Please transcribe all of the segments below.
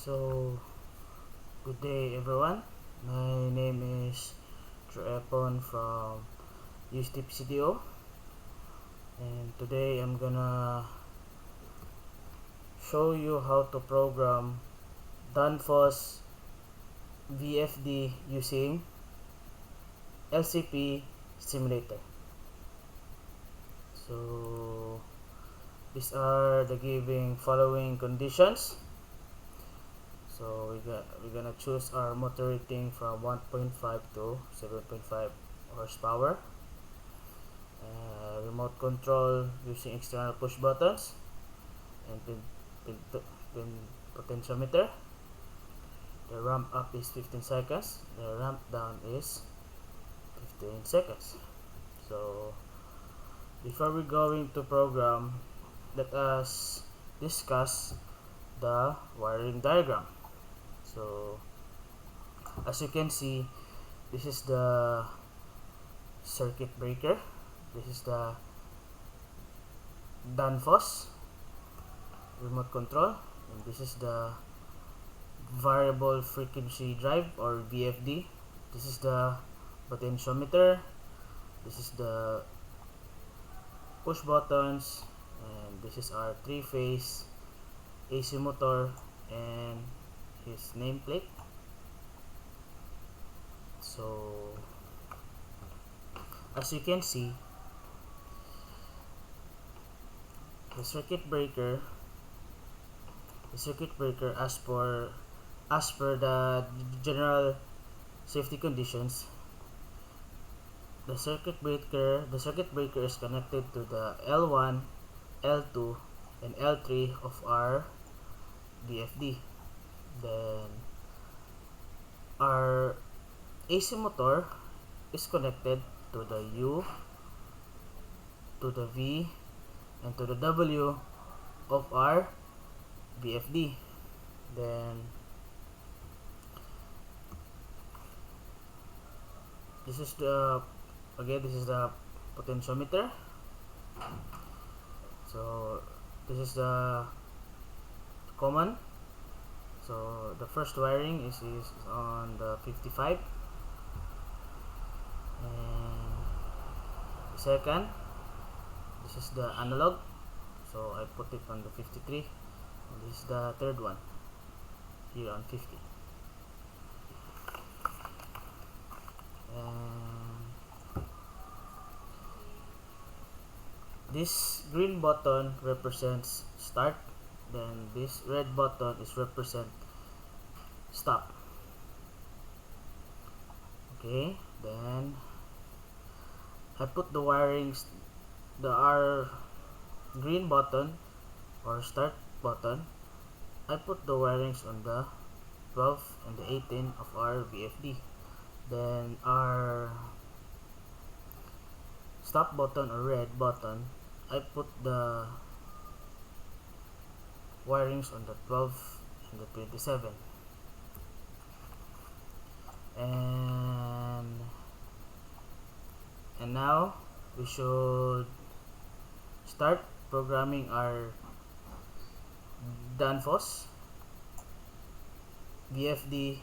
So, good day everyone. My name is Epon from USTPCTO, and today I'm gonna show you how to program Danfoss VFD using LCP Stimulator. So, these are the following conditions. So we're gonna choose our motor rating from 1.5 to 7.5 horsepower. Remote control using external push buttons and pin potentiometer. The ramp up is 15 seconds. The ramp down is 15 seconds. So before we going to program, let us discuss the wiring diagram. So as you can see, this is the circuit breaker, this is the Danfoss remote control, and this is the variable frequency drive or VFD. This is the potentiometer, this is the push buttons, and this is our three-phase AC motor and his nameplate. So as you can see, the circuit breaker as per the general safety conditions, the circuit breaker is connected to the L1, L2 and L3 of our VFD. Then our AC motor is connected to the U, to the V and to the W of our VFD. Then this is the potentiometer. So this is the common. So the first wiring is on the 55, and the second, this is the analog, so I put it on the 53, and this is the third one here on 50. And this green button represents start, then this red button is represent stop. Okay, then I put the wirings, our green button or start button, I put the wirings on the 12 and the 18 of our VFD. Then our stop button or red button, I put the wirings on the 12 and the 27. And now we should start programming our Danfoss VFD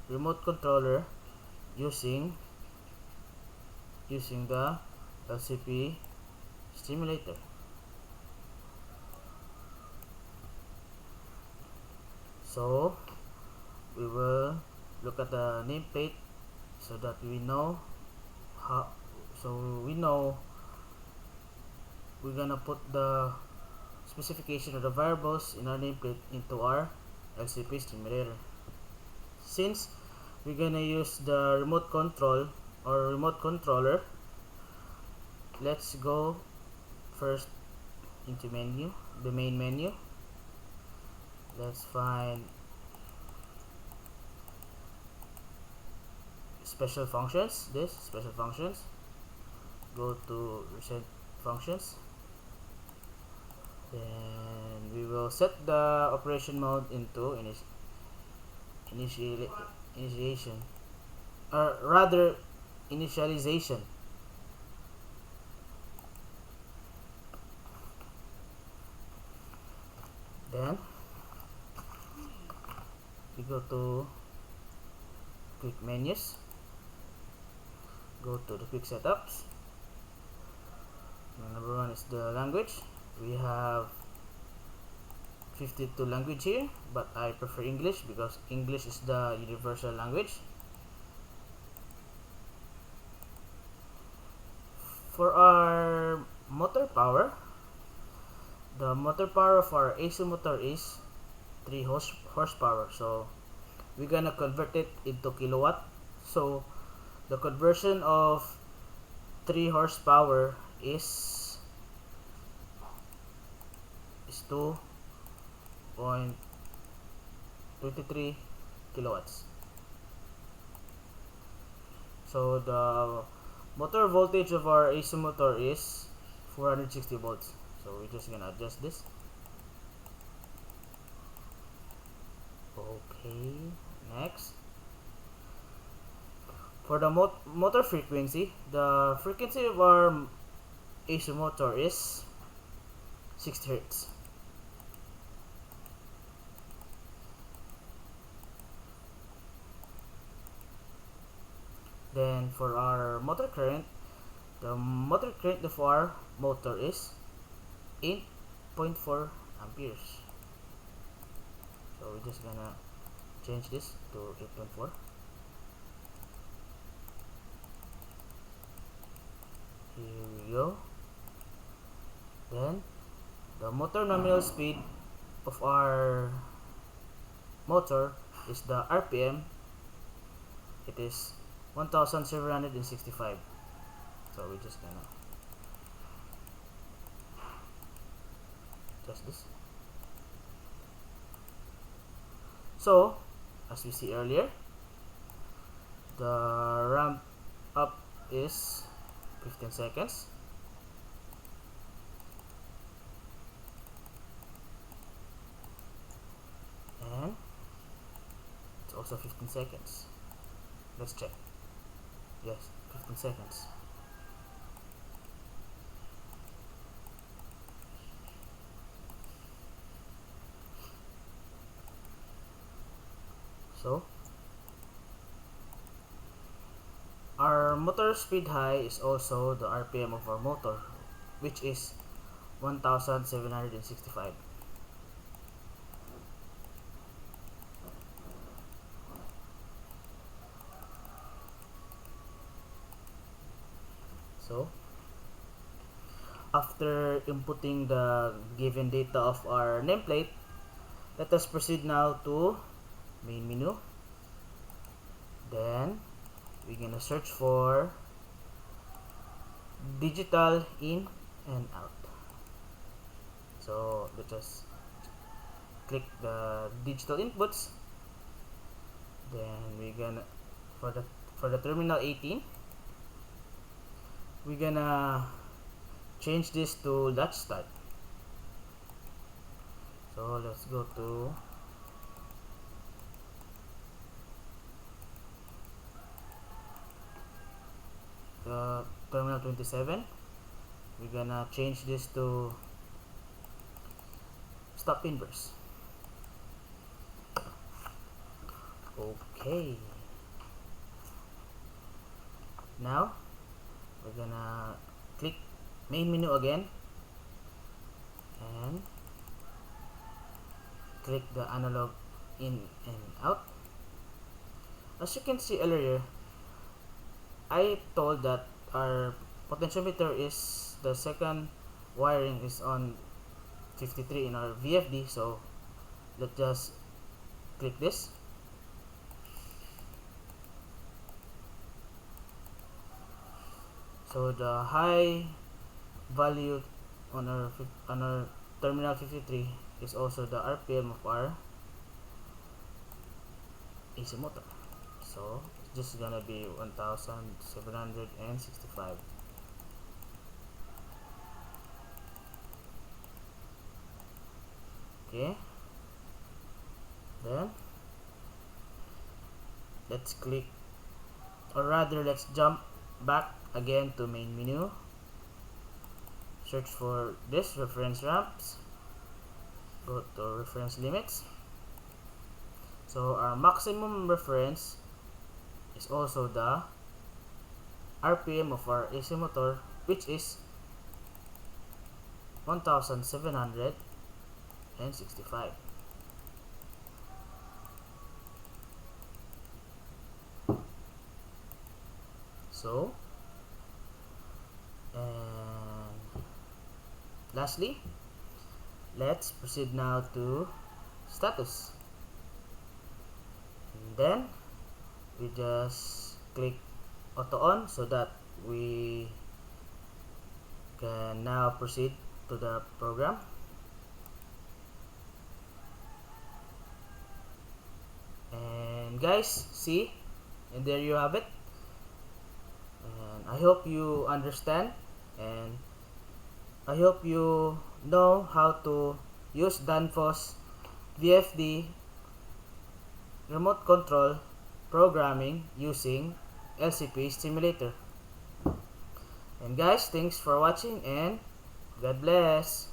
remote controller using the LCP Stimulator. So we will look at the nameplate so that we know we're gonna put the specification of the variables in our nameplate into our LCP Stimulator. Since we're gonna use the remote control or remote controller, let's go first into the main menu. Let's find special functions, go to reset functions, then we will set the operation mode into initialization. Then we go to quick menus, go to the quick setups. Number one is the language. We have 52 language here, but I prefer English because English is the universal language. For our motor power, the motor power of our AC motor is 3 horsepower, so we're gonna convert it into kilowatt. So the conversion of 3 horsepower is 2.23 kilowatts. So the motor voltage of our AC motor is 460 volts. So we're just gonna adjust this. Okay, next. For the motor frequency, the frequency of our AC motor is 60 Hz. Then for our motor current, the motor current of our motor is 8.4 amperes. So we're just gonna change this to 8.4. Here we go. Then the motor nominal speed of our motor is the RPM. It is 1765. So we're just gonna adjust this. So as we see earlier, the ramp up is 15 seconds. And it's also 15 seconds. Let's check. Yes, 15 seconds. So our motor speed high is also the RPM of our motor, which is 1765. So after inputting the given data of our nameplate, let us proceed now to main menu. Then we're gonna search for digital in and out. So let us click the digital inputs. Then we're gonna for the terminal 18, we're gonna change this to latch start. So let's go to the terminal 27. We're gonna change this to stop inverse. Okay, now we're gonna click main menu again and click the analog in and out. As you can see earlier, I told that our potentiometer is the second wiring is on 53 in our VFD, so let's just click this. So the high value on our terminal 53 is also the RPM of our AC motor. So it's just gonna be 1765. Okay, then let's click, or rather let's jump back again to main menu, search for this reference ramps, go to reference limits, So our maximum reference is also the RPM of our AC motor, which is 1765. So, and lastly, let's proceed now to status. And then we just click auto on so that we can now proceed to the program. And guys, see, and there you have it. And I hope you understand, and I hope you know how to use Danfoss VFD remote control programming using LCP Stimulator. And guys, thanks for watching, and God bless.